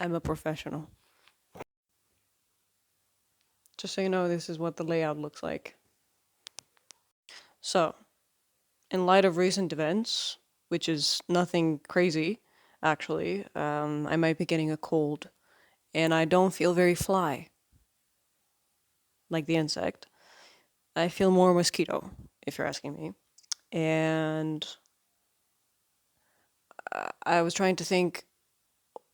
I'm a professional. Just so you know, this is what the layout looks like. So, in light of recent events, which is nothing crazy, actually, I might be getting a cold, and I don't feel very fly, like the insect. I feel more mosquito, if you're asking me. And I was trying to think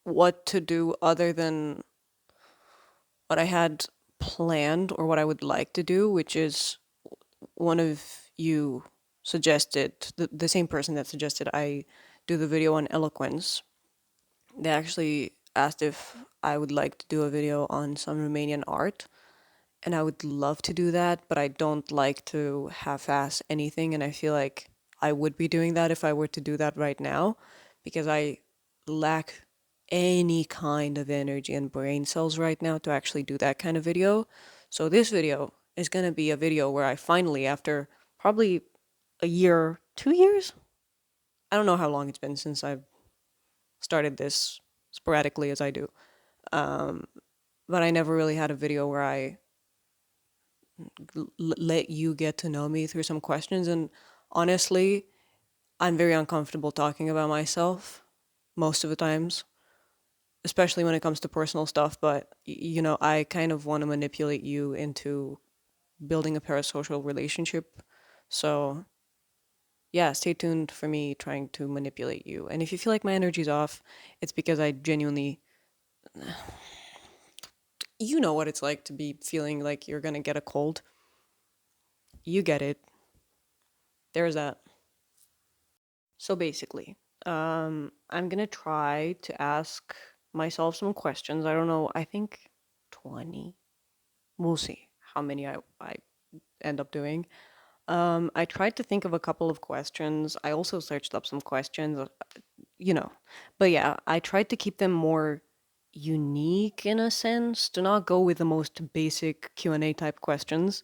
what to do other than what I had planned or what I would like to do, which is one of you suggested, the same person that suggested I do the video on eloquence. They actually asked if I would like to do a video on some Romanian art. And I would love to do that, but I don't like to half ass anything. And I feel like I would be doing that if I were to do that right now because I lack any kind of energy and brain cells right now to actually do that kind of video. So this video is going to be a video where I finally, after probably a year, 2 years, I don't know how long it's been since I've started this sporadically as I do. Um, but I never really had a video where I let you get to know me through some questions. And honestly, I'm very uncomfortable talking about myself most of the times, especially when it comes to personal stuff. But, I kind of want to manipulate you into building a parasocial relationship. So, yeah, stay tuned for me trying to manipulate you. And if you feel like my energy's off, it's because I genuinely, you know what it's like to be feeling like you're going to get a cold. You get it. There's that. So basically, I'm gonna try to ask myself some questions. I don't know. I think 20. We'll see how many I end up doing. I tried to think of a couple of questions. I also searched up some questions, you know. But yeah, I tried to keep them more unique in a sense, to not go with the most basic Q&A type questions.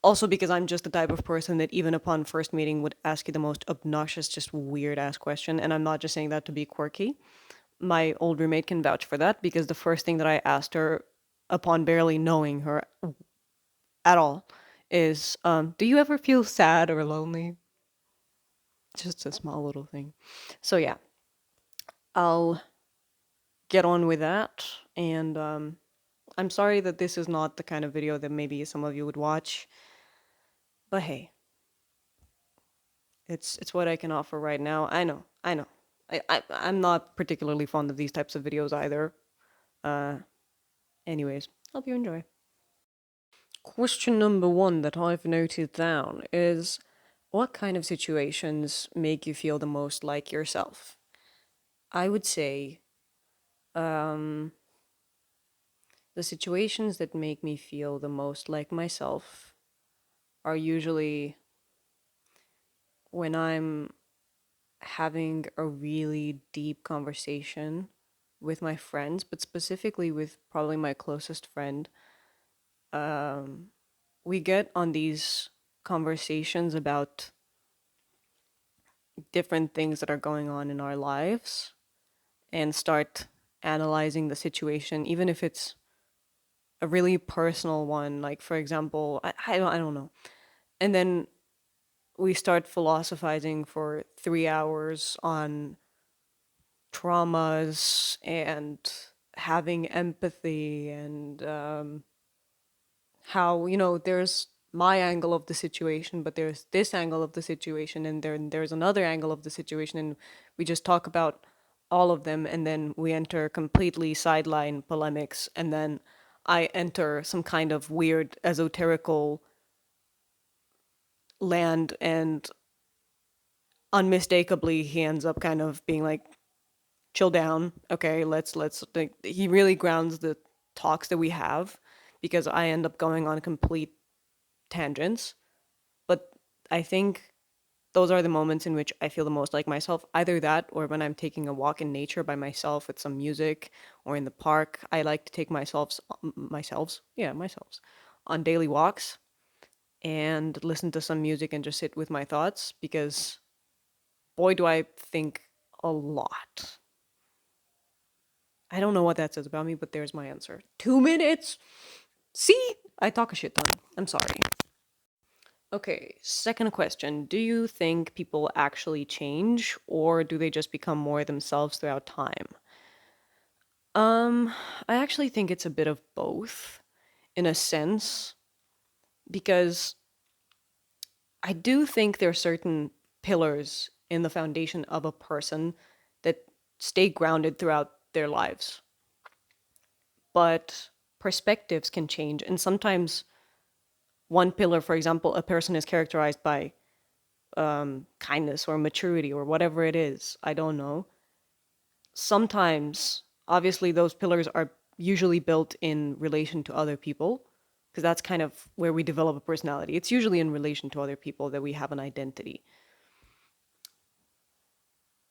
Also because I'm just the type of person that even upon first meeting would ask you the most obnoxious, just weird ass question. And I'm not just saying that to be quirky. My old roommate can vouch for that because the first thing that I asked her upon barely knowing her at all is, do you ever feel sad or lonely? Just a small little thing. So yeah, I'll get on with that. And I'm sorry that this is not the kind of video that maybe some of you would watch. But hey, it's what I can offer right now. I know. I'm not particularly fond of these types of videos either. Uh, anyways, hope you enjoy. Question number one that I've noted down is, what kind of situations make you feel the most like yourself? I would say, um, the situations that make me feel the most like myself are usually when I'm having a really deep conversation with my friends, but specifically with probably my closest friend. Um, we get on these conversations about different things that are going on in our lives and start analyzing the situation, even if it's a really personal one. Like, for example, I don't know. And then we start philosophizing for 3 hours on traumas and having empathy and how, there's my angle of the situation, but there's this angle of the situation, and there's another angle of the situation, and we just talk about all of them, and then we enter completely sideline polemics, and then I enter some kind of weird esoterical land, and unmistakably he ends up kind of being like, chill down, okay, let's think. He really grounds the talks that we have because I end up going on complete tangents. But I think those are the moments in which I feel the most like myself. Either that or when I'm taking a walk in nature by myself with some music or in the park. I like to take myself on daily walks and listen to some music and just sit with my thoughts because boy do I think a lot. I don't know what that says about me, but there's my answer. 2 minutes! See? I talk a shit ton. I'm sorry. Okay, second question. Do you think people actually change, or do they just become more themselves throughout time? Um, I actually think it's a bit of both, in a sense, because I do think there are certain pillars in the foundation of a person that stay grounded throughout their lives. But perspectives can change, and sometimes one pillar, for example, a person is characterized by kindness or maturity or whatever it is. I don't know. Sometimes, obviously, those pillars are usually built in relation to other people, because that's kind of where we develop a personality. It's usually in relation to other people that we have an identity.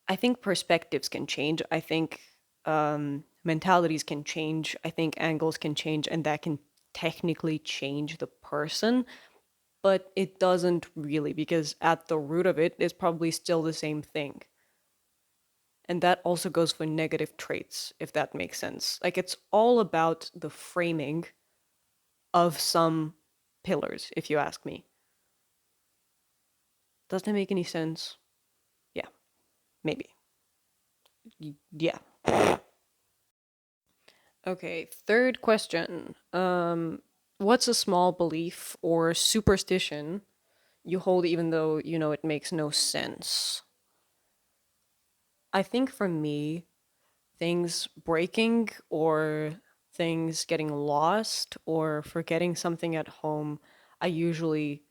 I think perspectives can change. I think mentalities can change. I think angles can change, and that can technically change the person. But it doesn't really, because at the root of it is probably still the same thing. And that also goes for negative traits, if that makes sense. Like, it's all about the framing of some pillars, if you ask me. Does that make any sense? Yeah, maybe. Yeah. Okay, third question. What's a small belief or superstition you hold even though you know it makes no sense? I think for me, things breaking or things getting lost or forgetting something at home, I usually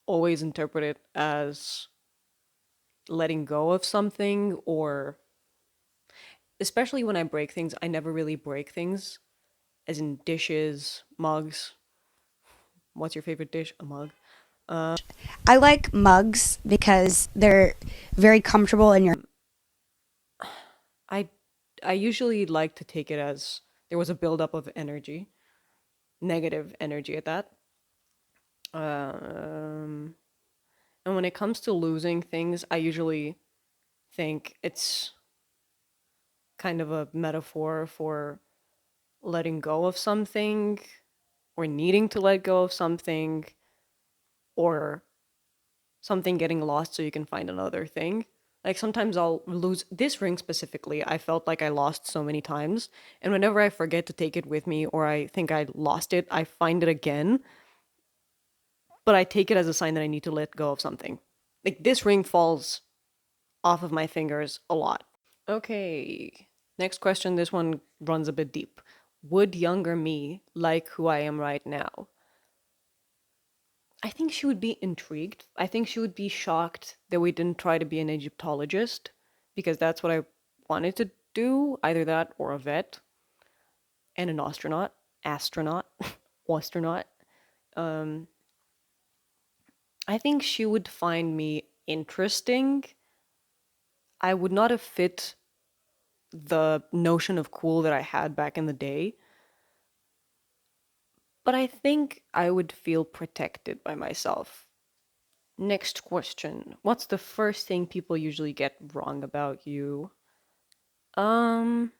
always interpret it as letting go of something, or especially when I break things, I never really break things, as in dishes, mugs. What's your favorite dish? A mug. I like mugs because they're very comfortable in your. I I usually like to take it as there was a buildup of energy, negative energy at that. Um, and when it comes to losing things, I usually think it's kind of a metaphor for letting go of something, or needing to let go of something, or something getting lost so you can find another thing. Like, sometimes I'll lose this ring specifically. I felt like I lost so many times, and whenever I forget to take it with me or I think I lost it, I find it again, but I take it as a sign that I need to let go of something. Like, this ring falls off of my fingers a lot. Okay. Next question. This one runs a bit deep. Would younger me like who I am right now? I think she would be intrigued. I think she would be shocked that we didn't try to be an Egyptologist, because that's what I wanted to do, either that or a vet and an astronaut, astronaut. Um, I think she would find me interesting. I would not have fit the notion of cool that I had back in the day, but I think I would feel protected by myself. Next question. What's the first thing people usually get wrong about you? Um,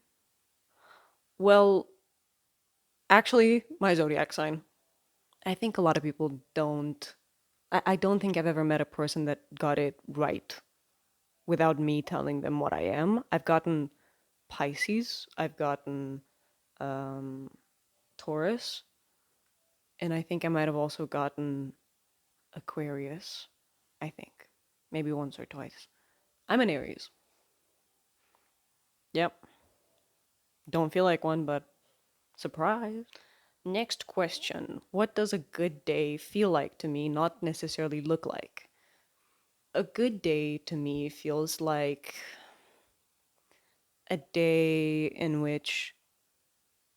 well, actually, my zodiac sign. I think a lot of people don't. I don't think I've ever met a person that got it right without me telling them what I am. I've gotten Pisces, I've gotten um, Taurus, and I think I might have also gotten Aquarius. I think. Maybe once or twice. I'm an Aries. Yep. Don't feel like one, but surprise. Next question. What does a good day feel like to me, not necessarily look like? A good day to me feels like a day in which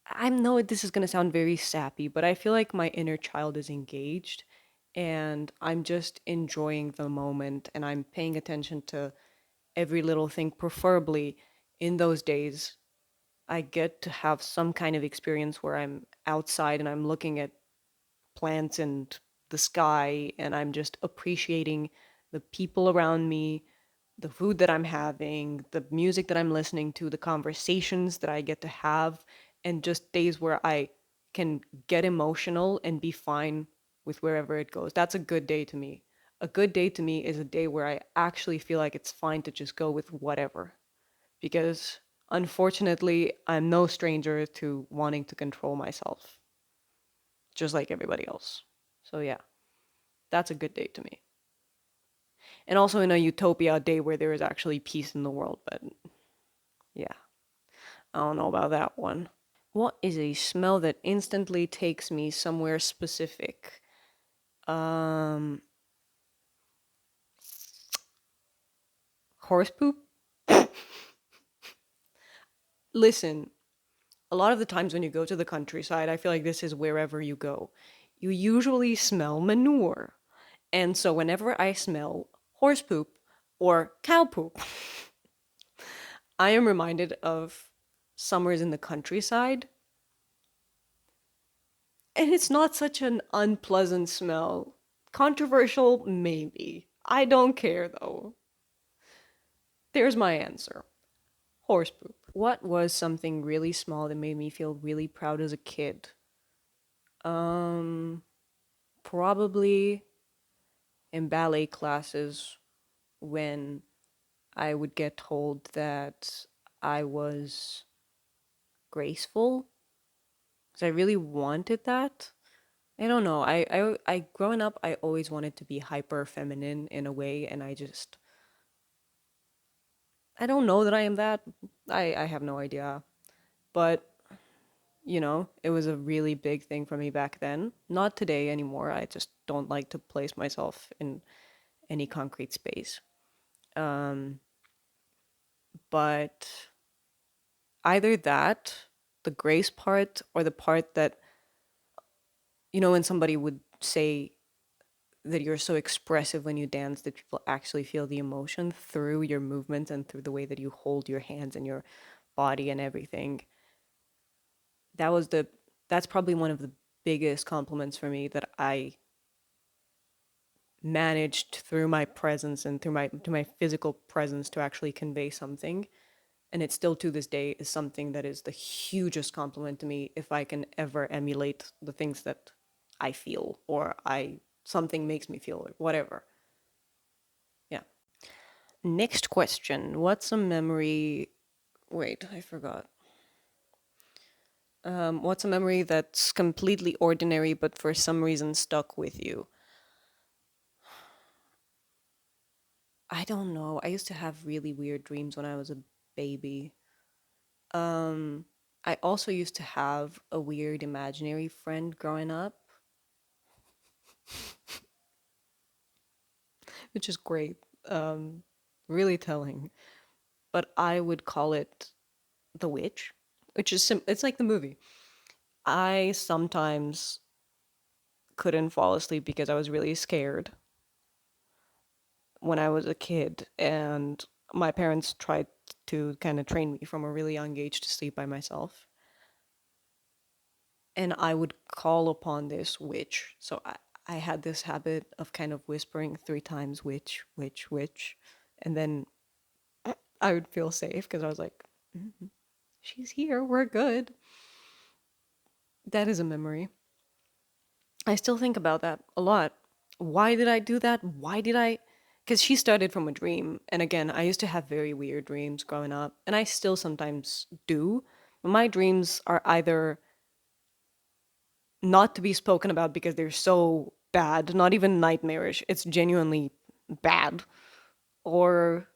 I know this is going to sound very sappy, but I feel like my inner child is engaged and I'm just enjoying the moment and I'm paying attention to every little thing. Preferably in those days, I get to have some kind of experience where I'm outside and I'm looking at plants and the sky and I'm just appreciating the people around me, the food that I'm having, the music that I'm listening to, the conversations that I get to have, and just days where I can get emotional and be fine with wherever it goes. That's a good day to me. A good day to me is a day where I actually feel like it's fine to just go with whatever. Because unfortunately, I'm no stranger to wanting to control myself, just like everybody else. So, yeah, that's a good day to me. And also in a utopia, a day where there is actually peace in the world. But yeah, I don't know about that one. What is a smell that instantly takes me somewhere specific? Um, Horse poop? Listen, a lot of the times when you go to the countryside, I feel like this is wherever you go. You usually smell manure. And so whenever I smell horse poop or cow poop, I am reminded of summers in the countryside. And it's not such an unpleasant smell. Controversial, maybe. I don't care though. There's my answer. Horse poop. What was something really small that made me feel really proud as a kid? Um, Probably in ballet classes when I would get told that I was graceful because I really wanted that. I don't know. I growing up, I always wanted to be hyper feminine in a way, and I don't know that I am that. I have no idea. But, it was a really big thing for me back then. Not today anymore. I just don't like to place myself in any concrete space. Um, but either that, the grace part, or the part that, when somebody would say that you're so expressive when you dance that people actually feel the emotion through your movements and through the way that you hold your hands and your body and everything. That was the that's probably one of the biggest compliments for me that I managed through my presence and through my physical presence to actually convey something. And it still to this day is something that is the hugest compliment to me if I can ever emulate the things that I feel or I something makes me feel or whatever. Yeah. Next question. What's a memory wait, I forgot. What's a memory that's completely ordinary but for some reason stuck with you? I don't know. I used to have really weird dreams when I was a baby. Um, I also used to have a weird imaginary friend growing up, which is great. Um, Really telling. But I would call it the witch, which is it's like the movie. I sometimes couldn't fall asleep because I was really scared when I was a kid, and my parents tried to kind of train me from a really young age to sleep by myself. And I would call upon this witch. So I had this habit of kind of whispering 3 times, witch, witch, witch. And then I would feel safe because I was like, "Mhm, she's here, we're good." That is a memory. I still think about that a lot. Why did I do that? Why did I? Because she started from a dream. And again, I used to have very weird dreams growing up, and I still sometimes do. But my dreams are either not to be spoken about because they're so bad, not even nightmarish, it's genuinely bad, or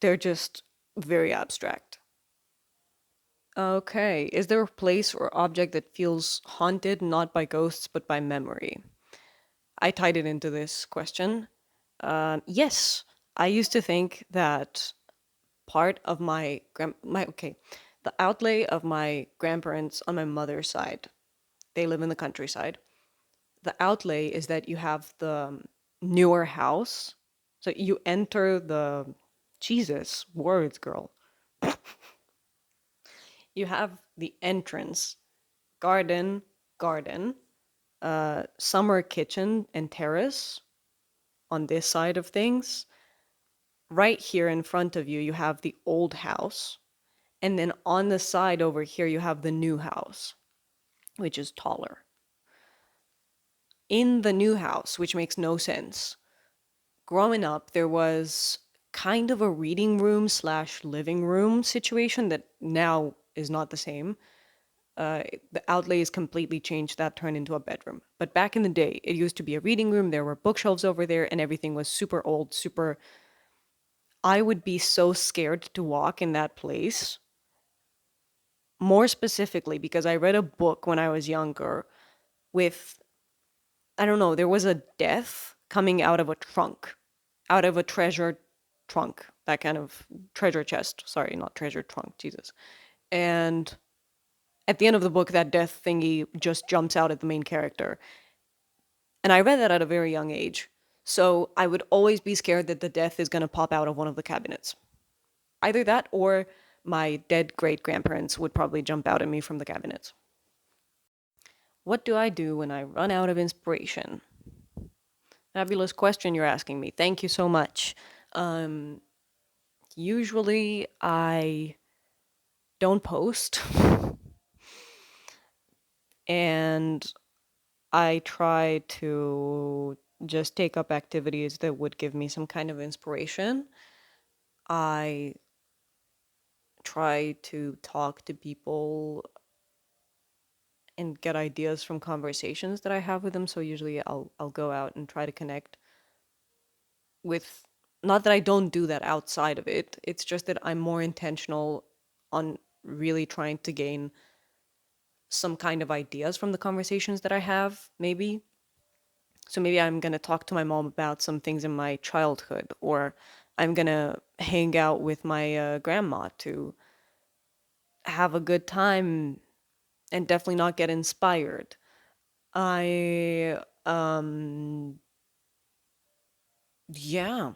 they're just very abstract. Okay, is there a place or object that feels haunted not by ghosts but by memory? I tied it into this question. Yes, I used to think that part of the outlay of my grandparents on my mother's side, they live in the countryside. The outlay is that you have the newer house. So you enter the Jesus words, girl. You have the entrance, garden, garden, summer kitchen and terrace on this side of things. right here in front of you, you have the old house. And then on the side over here, you have the new house, which is taller. In the new house, which makes no sense, growing up, there was kind of a reading room slash living room situation that now is not the same. The outlay is completely changed. That turned into a bedroom. But back in the day, it used to be a reading room. There were bookshelves over there, and everything was super old, super. I would be so scared to walk in that place. More specifically, because I read a book when I was younger with, I don't know, there was a death coming out of a trunk, out of a treasure trunk, that kind of treasure chest. Sorry, not treasure trunk, Jesus. And at the end of the book, that death thingy just jumps out at the main character. And I read that at a very young age. So I would always be scared that the death is going to pop out of one of the cabinets. Either that or my dead great grandparents would probably jump out at me from the cabinets. What do I do when I run out of inspiration? Fabulous question you're asking me. Thank you so much. Um, Usually I don't post and I try to just take up activities that would give me some kind of inspiration. I try to talk to people and get ideas from conversations that I have with them. So usually I'll go out and try to connect with, not that I don't do that outside of it. It's just that I'm more intentional on really trying to gain some kind of ideas from the conversations that I have, maybe. So maybe I'm going to talk to my mom about some things in my childhood, or I'm going to hang out with my grandma to have a good time and definitely not get inspired. I, yeah,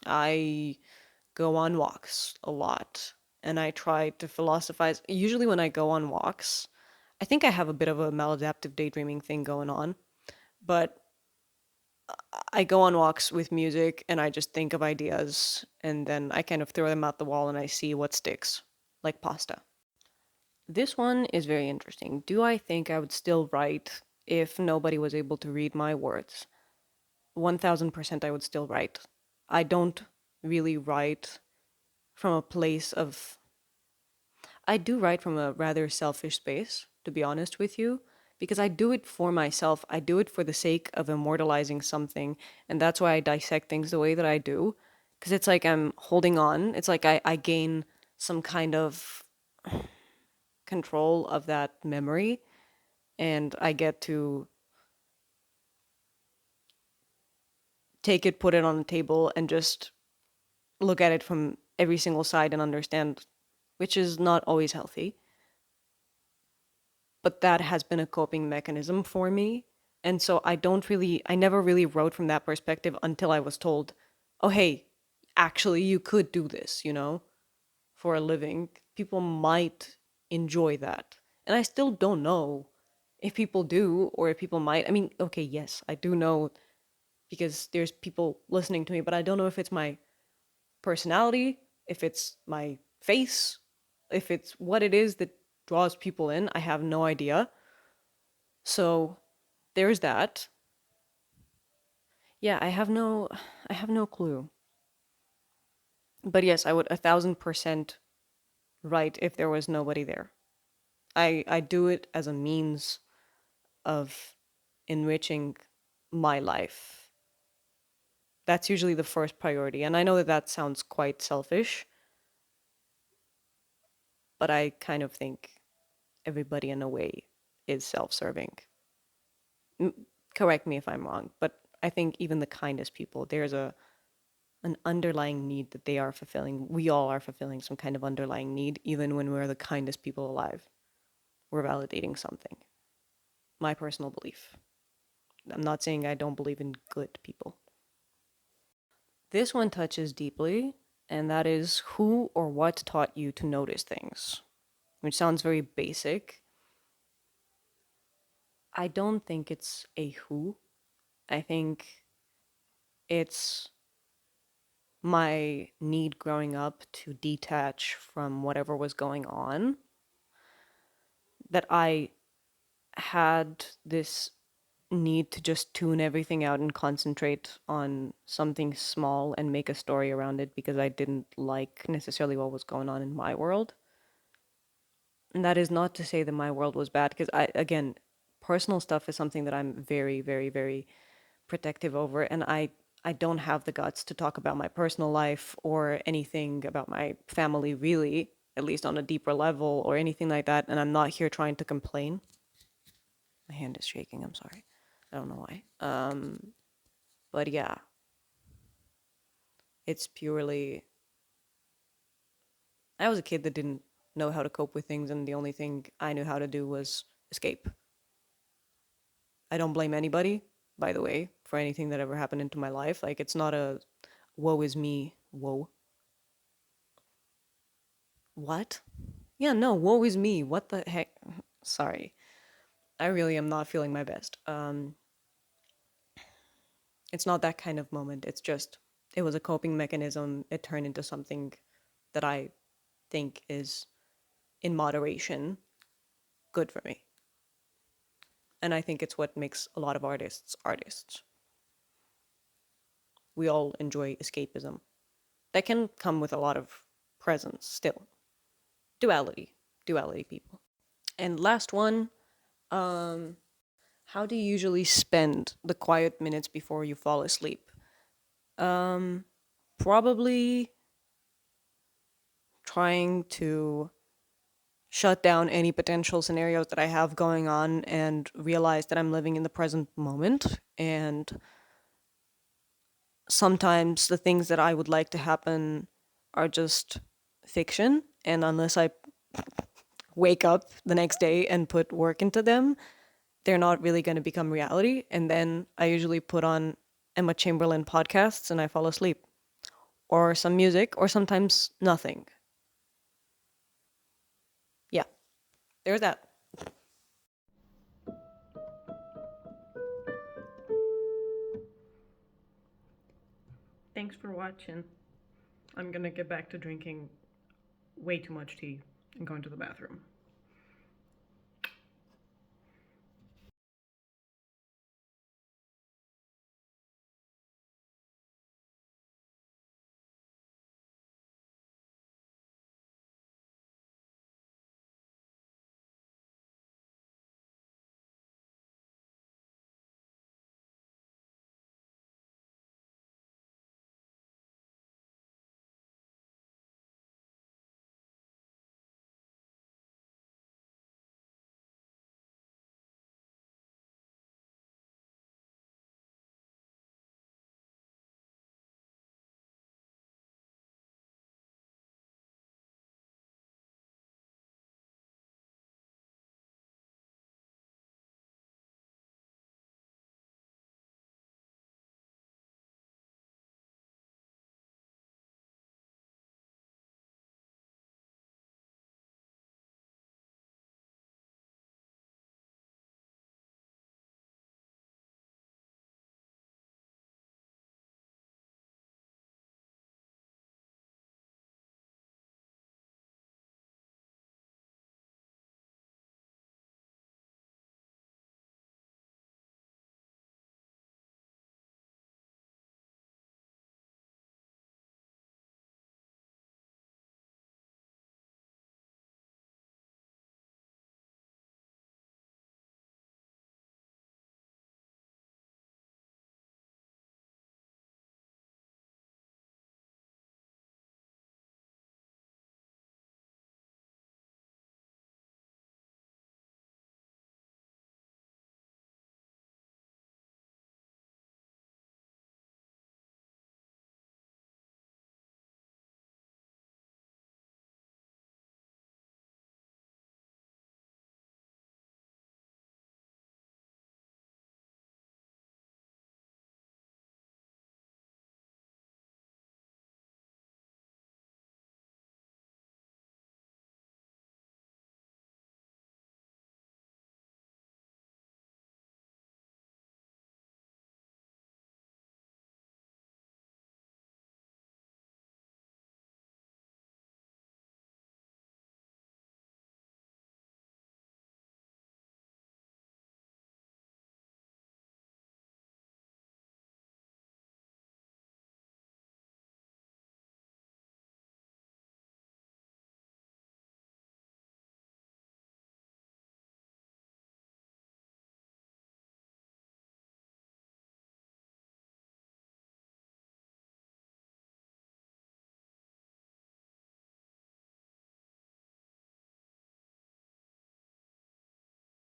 I go on walks a lot and I try to philosophize. Usually, when I go on walks, I think I have a bit of a maladaptive daydreaming thing going on, but I go on walks with music and I just think of ideas and then I kind of throw them out the wall and I see what sticks, like pasta. This one is very interesting. Do I think I would still write if nobody was able to read my words? 1000% I would still write. I don't really write from a place of. I do write from a rather selfish space, to be honest with you, because I do it for myself. I do it for the sake of immortalizing something, and that's why I dissect things the way that I do. Because it's like I'm holding on. It's like I gain some kind of control of that memory, and I get to take it, put it on the table, and just look at it from every single side and understand, which is not always healthy. But that has been a coping mechanism for me. And so I never really wrote from that perspective until I was told, oh, hey, actually, you could do this, for a living. People might enjoy that. And I still don't know if people do or if people might. I mean, okay, yes, I do know because there's people listening to me, but I don't know if it's my personality, if it's my face, if it's what it is that draws people in. I have no idea. So there's that. Yeah, I have no clue. But yes, I would 1000% write if there was nobody there. I do it as a means of enriching my life. That's usually the first priority. And I know that that sounds quite selfish, but I kind of think everybody in a way is self-serving. Correct me if I'm wrong, but I think even the kindest people, there's a an underlying need that they are fulfilling. We all are fulfilling some kind of underlying need, even when we're the kindest people alive. We're validating something. My personal belief. I'm not saying I don't believe in good people. This one touches deeply, and that is who or what taught you to notice things, which sounds very basic. I don't think it's a who. I think it's my need growing up to detach from whatever was going on, that I had this need to just tune everything out and concentrate on something small and make a story around it because I didn't like necessarily what was going on in my world. And that is not to say that my world was bad, because again, personal stuff is something that I'm very, very, very protective over, and I don't have the guts to talk about my personal life or anything about my family, really, at least on a deeper level or anything like that. And I'm not here trying to complain. My hand is shaking. I'm sorry. I don't know why. But yeah, it's purely. I was a kid that didn't know how to cope with things, and the only thing I knew how to do was escape. I don't blame anybody, by the way, for anything that ever happened into my life. Like, it's not a woe is me. Whoa. What? Yeah, no, woe is me. What the heck? Sorry. I really am not feeling my best. It's not that kind of moment. It's just, it was a coping mechanism. It turned into something that I think is, in moderation, good for me. And I think it's what makes a lot of artists artists. We all enjoy escapism. That can come with a lot of presence still. Duality. Duality, people. And last one, um, how do you usually spend the quiet minutes before you fall asleep? Um, Probably trying to shut down any potential scenarios that I have going on and realize that I'm living in the present moment. And sometimes the things that I would like to happen are just fiction. And unless I wake up the next day and put work into them, they're not really going to become reality. And then I usually put on Emma Chamberlain podcasts and I fall asleep, or some music, or sometimes nothing. Yeah, there's that. Thanks for watching. I'm gonna get back to drinking way too much tea and going to the bathroom.